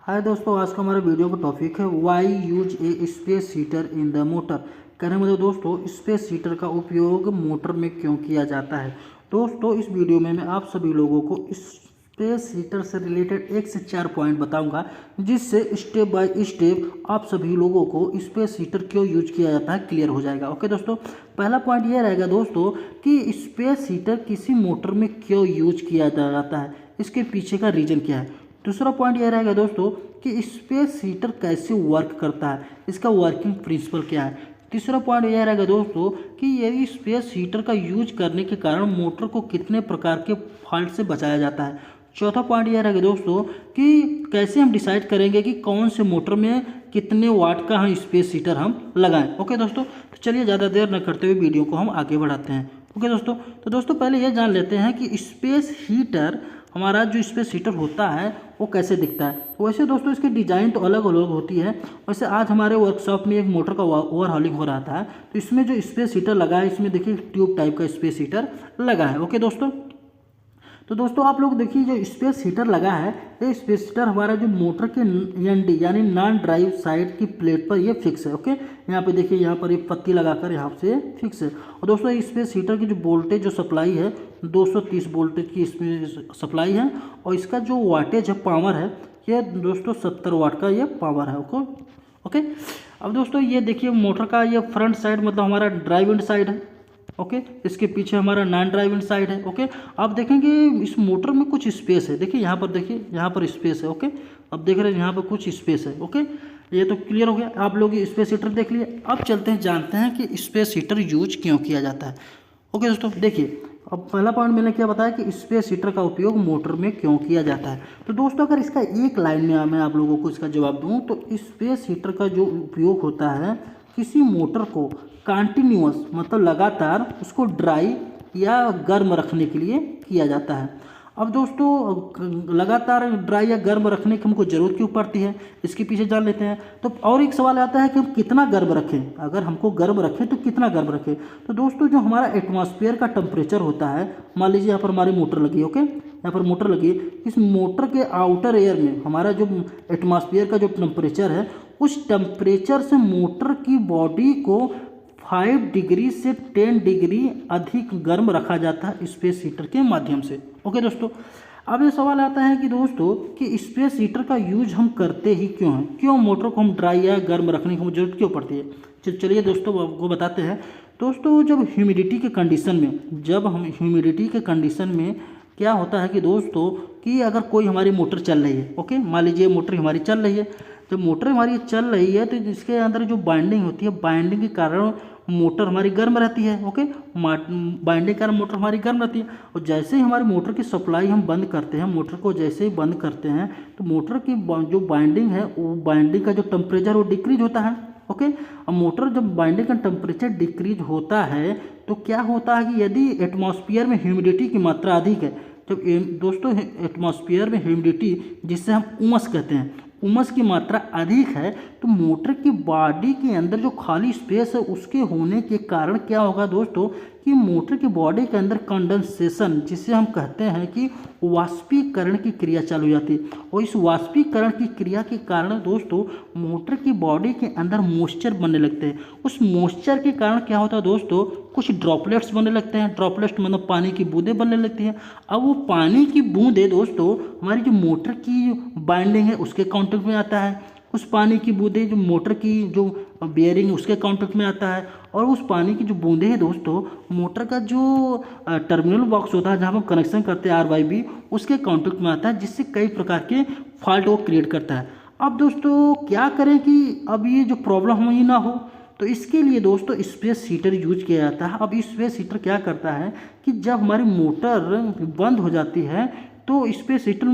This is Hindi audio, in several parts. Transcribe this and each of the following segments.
हाय दोस्तों, आज का हमारा वीडियो का टॉपिक है why use a space heater in the motor. कहने मतलब दोस्तों, स्पेस हीटर का उपयोग मोटर में क्यों किया जाता है। दोस्तों, इस वीडियो में मैं आप सभी लोगों को स्पेस हीटर से रिलेटेड 1 से 4 पॉइंट बताऊंगा, जिससे स्टेप बाय स्टेप आप सभी लोगों को स्पेस हीटर क्यों यूज किया जाता है क्लियर हो जाएगा। ओके दोस्तों, पहला पॉइंट ये रहेगा दोस्तों कि स्पेस हीटर किसी मोटर में क्यों यूज किया जाता है, इसके पीछे का रीज़न क्या है। दूसरा पॉइंट यह रहेगा दोस्तों कि स्पेस हीटर कैसे वर्क करता है, इसका वर्किंग प्रिंसिपल क्या है। तीसरा पॉइंट यह रहेगा दोस्तों कि यदि स्पेस हीटर का यूज करने के कारण मोटर को कितने प्रकार के फॉल्ट से बचाया जाता है। चौथा पॉइंट यह रहेगा दोस्तों कि कैसे हम डिसाइड करेंगे कि कौन से मोटर में कितने वाट का हम स्पेस हीटर हम लगाएं। ओके दोस्तों, तो चलिए ज़्यादा देर न करते हुए वीडियो को हम आगे बढ़ाते हैं। ओके दोस्तों, तो दोस्तों पहले यह जान लेते हैं कि स्पेस हीटर हमारा जो स्पेस हीटर होता है वो कैसे दिखता है। वैसे दोस्तों इसकी डिज़ाइन तो अलग अलग होती है। वैसे आज हमारे वर्कशॉप में एक मोटर का ओवरहॉलिंग हो रहा था, तो इसमें जो स्पेस हीटर लगा है, इसमें देखिए ट्यूब टाइप का स्पेस हीटर लगा है। ओके दोस्तों, तो दोस्तों आप लोग देखिए जो स्पेस हीटर लगा है, ये स्पेस हीटर हमारा जो मोटर के एनडी यानी नॉन ड्राइव साइड की प्लेट पर ये फिक्स है। ओके, यहाँ पे देखिए, यहाँ पर एक पत्ती लगाकर यहाँ से फिक्स है। और दोस्तों स्पेस हीटर की जो वोल्टेज जो सप्लाई है 230 वोल्टेज की इसमें सप्लाई है, और इसका जो वाटेज है पावर है ये दोस्तों 70 वाट का ये पावर है। ओके, अब दोस्तों ये देखिए मोटर का ये फ्रंट साइड मतलब हमारा ड्राइव एंड साइड है। ओके, इसके पीछे हमारा नॉन ड्राइविंग साइड है। ओके, आप देखेंगे इस मोटर में कुछ स्पेस है, देखिए यहाँ पर, देखिए यहाँ पर स्पेस है। ओके, अब देख रहे हैं यहाँ पर कुछ स्पेस है। ओके, ये तो क्लियर हो गया, आप लोग स्पेस हीटर देख लिए। अब चलते हैं, जानते हैं कि स्पेस हीटर यूज क्यों किया जाता है। ओके दोस्तों देखिए, अब पहला पॉइंट मैंने क्या बताया कि स्पेस हीटर का उपयोग मोटर में क्यों किया जाता है। तो दोस्तों अगर इसका एक लाइन में मैं आप लोगों को इसका जवाब दूँ तो स्पेस हीटर का जो उपयोग होता है किसी मोटर को कंटिन्यूअस मतलब लगातार उसको ड्राई या गर्म रखने के लिए किया जाता है। अब दोस्तों लगातार ड्राई या गर्म रखने की हमको ज़रूरत क्यों पड़ती है, इसके पीछे जान लेते हैं। तो और एक सवाल आता है कि हम कितना गर्म रखें, अगर हमको गर्म रखें तो कितना गर्म रखें। तो दोस्तों जो हमारा एटमॉस्फेयर का टेम्परेचर होता है, मान लीजिए यहाँ पर हमारी मोटर लगी है। ओके, यहाँ पर मोटर लगी, इस मोटर के आउटर एयर में हमारा जो एटमॉस्फेयर का जो टेम्परेचर है, उस टेम्परेचर से मोटर की बॉडी को 5 डिग्री से 10 डिग्री अधिक गर्म रखा जाता है स्पेस हीटर के माध्यम से। ओके दोस्तों, अब ये सवाल आता है कि दोस्तों कि स्पेस हीटर का यूज हम करते ही क्यों हैं, क्यों मोटर को हम ड्राई या गर्म रखने की जरूरत क्यों पड़ती है। चलिए दोस्तों आपको बताते हैं। दोस्तों जब ह्यूमिडिटी के कंडीशन में, क्या होता है कि दोस्तों कि अगर कोई हमारी मोटर चल रही है, ओके मान लीजिए मोटर हमारी चल रही है, जब मोटर हमारी चल रही है तो इसके अंदर जो बाइंडिंग होती है, बाइंडिंग के कारण मोटर हमारी गर्म रहती है। ओके, बाइंडिंग के कारण मोटर हमारी गर्म रहती है, और जैसे ही हमारी मोटर की सप्लाई हम बंद करते हैं, मोटर को जैसे ही बंद करते हैं तो मोटर की जो बाइंडिंग है वो बाइंडिंग का जो टेम्परेचर वो डिक्रीज होता है। ओके, अब मोटर जब बाइंडिंग का टेम्परेचर डिक्रीज होता है तो क्या होता है कि यदि एटमॉस्फेयर में ह्यूमिडिटी की मात्रा अधिक है, जब दोस्तों एटमॉस्फेयर में ह्यूमिडिटी जिससे हम उमस कहते हैं, उमस की मात्रा अधिक है, तो मोटर की बॉडी के अंदर जो खाली स्पेस है उसके होने के कारण क्या होगा दोस्तों कि मोटर की बॉडी के अंदर कंडेंसेशन, जिसे हम कहते हैं कि वाष्पीकरण की क्रिया चालू हो जाती है, और इस वाष्पीकरण की क्रिया के कारण दोस्तों मोटर की बॉडी के अंदर मॉइस्चर बनने लगते हैं। उस मॉइस्चर के कारण क्या होता है दोस्तों, कुछ ड्रॉपलेट्स बनने लगते हैं। ड्रॉपलेट्स मतलब पानी की बूंदें बनने लगती हैं। अब वो पानी की बूंदें दोस्तों हमारी जो मोटर की बाइंडिंग है उसके कांटेक्ट में आता है, उस पानी की बूंदें जो मोटर की जो बेयरिंग उसके कांटेक्ट में आता है, और उस पानी की जो बूंदें हैं दोस्तों मोटर का जो टर्मिनल बॉक्स होता है जहाँ हम कनेक्शन करते हैं RYB उसके कांटेक्ट में आता है, जिससे कई प्रकार के फॉल्ट वो क्रिएट करता है। अब दोस्तों क्या करें कि अब ये जो प्रॉब्लम ही ना हो, तो इसके लिए दोस्तों स्पेस हीटर यूज किया जाता है। अब स्पेस हीटर क्या करता है कि जब हमारी मोटर बंद हो जाती है तो स्पेस हीटर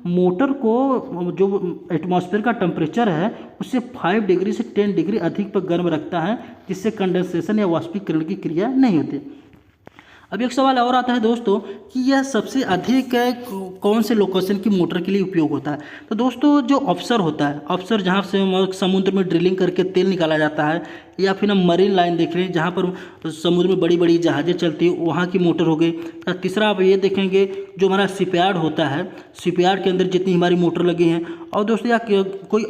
मोटर को जो एटमॉस्फेयर का टेम्परेचर है उससे 5 डिग्री से 10 डिग्री अधिक पर गर्म रखता है, जिससे कंडेंसेशन या वाष्पीकरण की क्रिया नहीं होती। अब एक सवाल और आता है दोस्तों कि यह सबसे अधिक कौन से लोकेशन की मोटर के लिए उपयोग होता है। तो दोस्तों जो ऑफशोर होता है, ऑफशोर जहाँ से समुद्र में ड्रिलिंग करके तेल निकाला जाता है, या फिर हम मरीन लाइन देख रहे हैं जहाँ पर समुद्र में बड़ी बड़ी जहाज़ें चलती है, वहाँ की मोटर हो गई। तीसरा आप ये देखेंगे जो हमारा शिपयार्ड होता है, शिपयार्ड के अंदर जितनी हमारी मोटर लगी हैं। और दोस्तों या कोई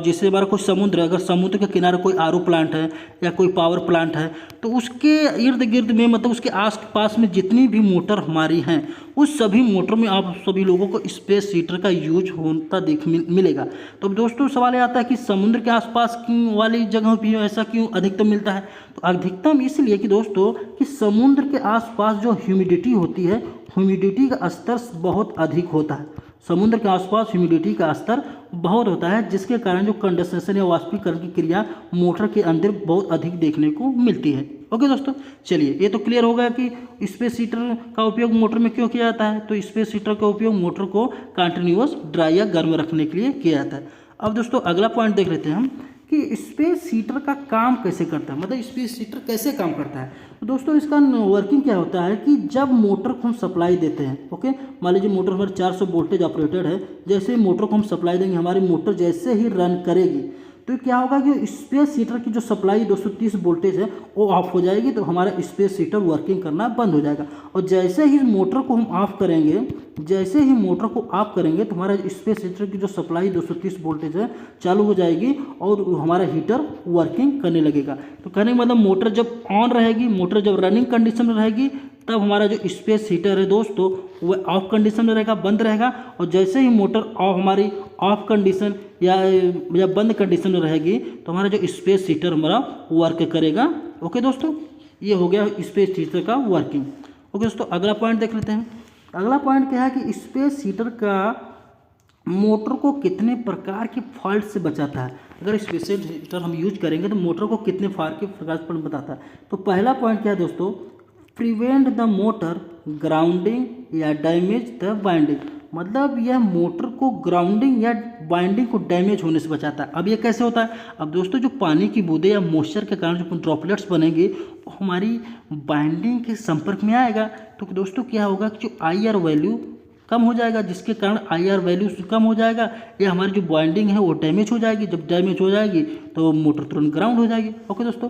जैसे हमारा कोई समुद्र, अगर समुद्र के किनारे कोई आरओ प्लांट है या कोई पावर प्लांट है, तो उसके इर्द गिर्द में मतलब उसके आस पास में जितनी भी मोटर हमारी हैं उस सभी मोटर में आप सभी लोगों को स्पेस हीटर का यूज होता मिलेगा। तो अब दोस्तों सवाल ये आता है कि समुद्र के आसपास क्यों वाली जगहों पर ऐसा क्यों अधिकतम मिलता है। तो अधिकतम इसलिए कि दोस्तों कि समुद्र के आसपास जो ह्यूमिडिटी होती है, ह्यूमिडिटी का स्तर बहुत अधिक होता है। समुद्र के आसपास ह्यूमिडिटी का स्तर बहुत होता है, जिसके कारण जो कंडेंसेशन या वाष्पीकरण की क्रिया मोटर के अंदर बहुत अधिक देखने को मिलती है। ओके दोस्तों, चलिए ये तो क्लियर हो गया कि स्पेस हीटर का उपयोग मोटर में क्यों किया जाता है। तो स्पेस हीटर का उपयोग मोटर को कंटिन्यूअस ड्राई या गर्म रखने के लिए किया जाता है। अब दोस्तों अगला पॉइंट देख लेते हैं हम कि स्पेस हीटर का काम कैसे करता है, मतलब स्पेस हीटर कैसे काम करता है। तो दोस्तों इसका वर्किंग क्या होता है कि जब मोटर को हम सप्लाई देते हैं, ओके, मान लीजिए मोटर हमारे 400 वोल्टेज ऑपरेटेड है, जैसे मोटर को हम सप्लाई देंगे, हमारी मोटर जैसे ही रन करेगी तो क्या होगा कि स्पेस हीटर की जो सप्लाई 230 वोल्टेज है वो ऑफ हो जाएगी, तो हमारा स्पेस हीटर वर्किंग करना बंद हो जाएगा। और जैसे ही मोटर को हम ऑफ करेंगे, जैसे ही मोटर को ऑफ करेंगे तो हमारा स्पेस हीटर की जो सप्लाई 230 वोल्टेज है चालू हो जाएगी और हमारा हीटर वर्किंग करने लगेगा। तो कहने का मतलब मोटर जब ऑन रहेगी, मोटर जब रनिंग कंडीशन में रहेगी, तब हमारा जो स्पेस हीटर है दोस्तों वह ऑफ कंडीशन में रहेगा, बंद रहेगा। और जैसे ही मोटर ऑफ हमारी ऑफ कंडीशन या बंद कंडीशन में रहेगी तो हमारा जो स्पेस हीटर हमारा वर्क करेगा। ओके दोस्तों, ये हो गया स्पेस हीटर का वर्किंग। ओके दोस्तों, अगला पॉइंट देख लेते हैं। अगला पॉइंट क्या है कि स्पेस हीटर का मोटर को कितने प्रकार के फॉल्ट से बचाता है। अगर स्पेस हीटर हम यूज करेंगे तो मोटर को कितने प्रकार से बताता है। तो पहला पॉइंट क्या है दोस्तों, प्रिवेंट द मोटर ग्राउंडिंग या डैमेज द बाइंडिंग, मतलब यह मोटर को ग्राउंडिंग या बाइंडिंग को डैमेज होने से बचाता है। अब ये कैसे होता है। अब दोस्तों जो पानी की बूंदें या मॉइस्चर के कारण जो ड्रॉपलेट्स बनेंगे वो हमारी बाइंडिंग के संपर्क में आएगा, तो दोस्तों क्या होगा कि जो IR वैल्यू कम हो जाएगा, जिसके कारण IR वैल्यू कम हो जाएगा या हमारी जो बाइंडिंग है वो डैमेज हो जाएगी। जब डैमेज हो जाएगी तो मोटर तुरंत ग्राउंड हो जाएगी। ओके दोस्तों,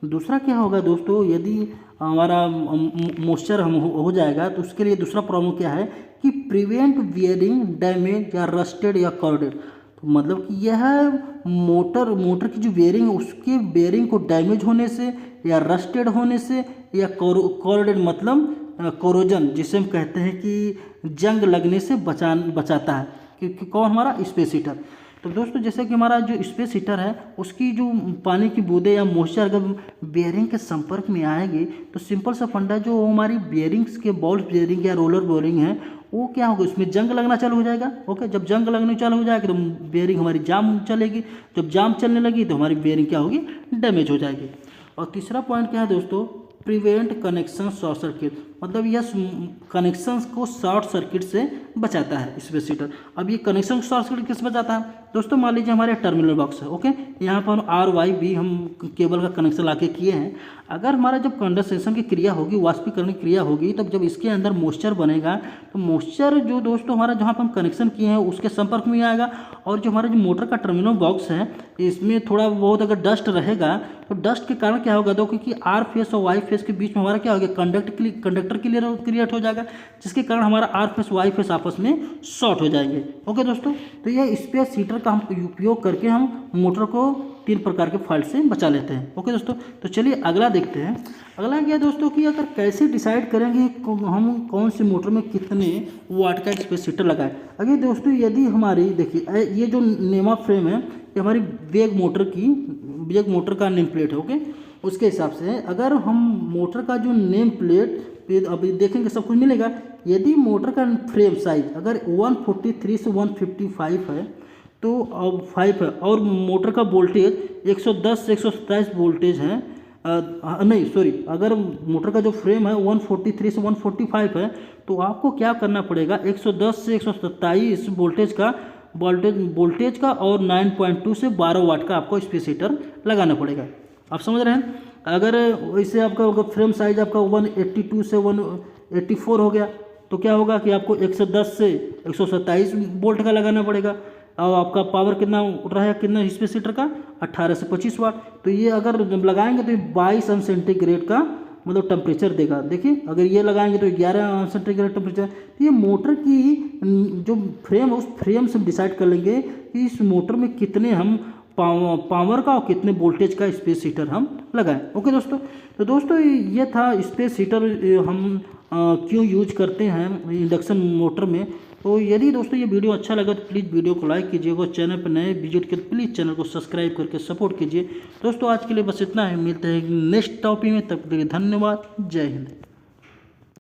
दूसरा क्या होगा दोस्तों, यदि हमारा मॉइस्चर हम हो जाएगा तो उसके लिए दूसरा प्रॉब्लम क्या है कि प्रिवेंट बियरिंग डैमेज या रस्टेड या कॉर्डेड। तो मतलब कि यह मोटर की जो बेयरिंग है उसके बेयरिंग को डैमेज होने से या रस्टेड होने से या कॉर्डेड मतलब कोरोजन, जिसे हम कहते हैं कि जंग लगने से बचाता है। क्योंकि कौन, हमारा स्पेस हीटर। तो दोस्तों जैसे कि हमारा जो स्पेस हीटर है उसकी जो पानी की बूंदें या मॉइस्चर अगर बेयरिंग के संपर्क में आएगी तो सिंपल सा फंडा जो हमारी बेयरिंग्स के बॉल बेयरिंग या रोलर बेयरिंग है वो क्या होगा, उसमें जंग लगना चालू हो जाएगा। ओके, जब जंग लगना चालू हो जाएगा तो बेयरिंग हमारी जाम चलेगी, जब जाम चलने लगी तो हमारी बेयरिंग क्या होगी, डैमेज हो जाएगी। और तीसरा पॉइंट क्या है दोस्तों, प्रिवेंट कनेक्शन शॉर्ट सर्किट, मतलब यह कनेक्शन को शॉर्ट सर्किट से बचाता है स्पेस हीटर। अब ये कनेक्शन शॉर्ट सर्किट किस बचाता है दोस्तों, मान लीजिए हमारे टर्मिनल बॉक्स है, ओके, यहाँ पर RYB हम केबल का कनेक्शन लाके किए हैं। अगर हमारा जब कंडेंसेशन की क्रिया होगी, वाष्पीकरण की क्रिया होगी, तब जब इसके अंदर मॉइस्चर बनेगा तो मॉइस्चर जो दोस्तों हमारा जहाँ पर हम कनेक्शन किए हैं उसके संपर्क में आएगा। और जो हमारा जो मोटर का टर्मिनल बॉक्स है इसमें थोड़ा बहुत अगर डस्ट रहेगा तो डस्ट के कारण क्या होगा दो, क्योंकि R फेस और Y फेस के बीच में हमारा क्या होगा, कंडक्टर क्रिएट हो जाएगा, जिसके कारण हमारा R फेस Y फेस आपस में शॉर्ट हो जाएंगे। ओके दोस्तों, तो यह स्पेस हीटर का हम उपयोग करके हम मोटर को 3 प्रकार के फॉल्ट से बचा लेते हैं। ओके दोस्तों, तो चलिए अगला देखते हैं। अगला क्या दोस्तों कि अगर कैसे डिसाइड करेंगे हम कौन सी मोटर में कितने वाट का स्पेस हीटर लगाएं। अगर दोस्तों यदि हमारी देखिए ये जो नेमा फ्रेम है ये हमारी वेग मोटर का नेम प्लेट है। ओके, उसके हिसाब से अगर हम मोटर का जो नेम प्लेट अभी देखेंगे सब कुछ मिलेगा। यदि मोटर का फ्रेम साइज अगर 143 से 155 है तो अब 5 है और मोटर का वोल्टेज 110 से 127 वोल्टेज है, नहीं सॉरी, अगर मोटर का जो फ्रेम है 143 से 145 है तो आपको क्या करना पड़ेगा, 110 से 127 वोल्टेज का और 9.2 से 12 वाट का आपको स्पेस हीटर लगाना पड़ेगा। आप समझ रहे हैं। अगर वैसे आपका फ्रेम साइज आपका 182 से 184 हो गया तो क्या होगा कि आपको 110 से 127 वोल्ट का लगाना पड़ेगा। और आपका पावर कितना उठ रहा है, कितना स्पेस हीटर का, 18 से 25 वाट। तो ये अगर जब लगाएंगे तो 22 अंश सेंटीग्रेड का मतलब टेम्परेचर देगा। देखिए अगर ये लगाएंगे तो 11 अंश सेंटीग्रेड टेम्परेचर। तो ये मोटर की जो फ्रेम है उस फ्रेम से हम डिसाइड कर लेंगे कि इस मोटर में कितने हम पावर का और कितने वोल्टेज का स्पेस हीटर हम लगाएं। ओके दोस्तों, तो दोस्तों ये था स्पेस हीटर हम क्यों यूज करते हैं इंडक्शन मोटर में। तो यदि दोस्तों ये वीडियो अच्छा लगा तो प्लीज़ वीडियो को लाइक कीजिएगा, चैनल पर नए विजिट कर प्लीज़ चैनल को सब्सक्राइब करके सपोर्ट कीजिए। दोस्तों आज के लिए बस इतना है, मिलते हैं नेक्स्ट टॉपिक में, तब तक के लिए धन्यवाद, जय हिंद।